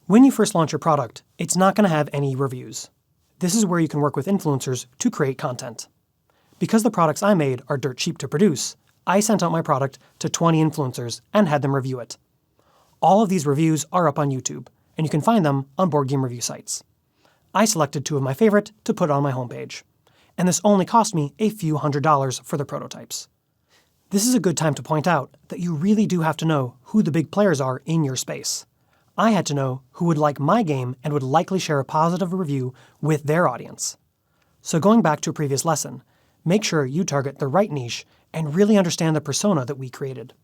When you first launch your product, it's not going to have any reviews. This is where you can work with influencers to create content. Because the products I made are dirt cheap to produce, I sent out my product to 20 influencers and had them review it. All of these reviews are up on YouTube, and you can find them on board game review sites. I selected 2 of my favorite to put on my homepage, and this only cost me a few $100s for the prototypes. This is a good time to point out that you really do have to know who the big players are in your space. I had to know who would like my game and would likely share a positive review with their audience. So going back to a previous lesson, make sure you target the right niche and really understand the persona that we created.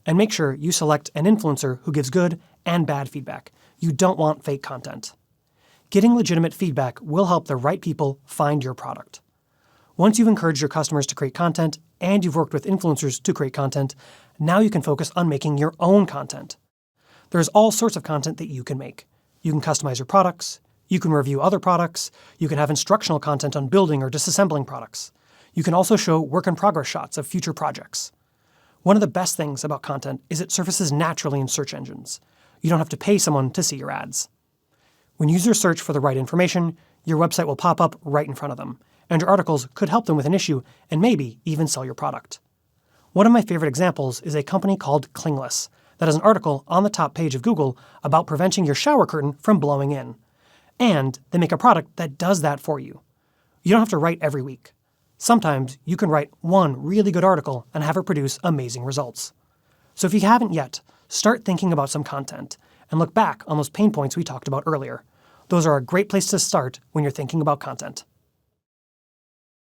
And make sure you select an influencer who gives good and bad feedback. You don't want fake content. Getting legitimate feedback will help the right people find your product. Once you've encouraged your customers to create content and you've worked with influencers to create content, now you can focus on making your own content. There's all sorts of content that you can make. You can customize your products, you can review other products, you can have instructional content on building or disassembling products. You can also show work-in-progress shots of future projects. One of the best things about content is it surfaces naturally in search engines. You don't have to pay someone to see your ads. When users search for the right information, your website will pop up right in front of them, and your articles could help them with an issue and maybe even sell your product. One of my favorite examples is a company called Clingless that has an article on the top page of Google about preventing your shower curtain from blowing in. And they make a product that does that for you. You don't have to write every week. Sometimes you can write one really good article and have it produce amazing results. So if you haven't yet, start thinking about some content and look back on those pain points we talked about earlier. Those are a great place to start when you're thinking about content.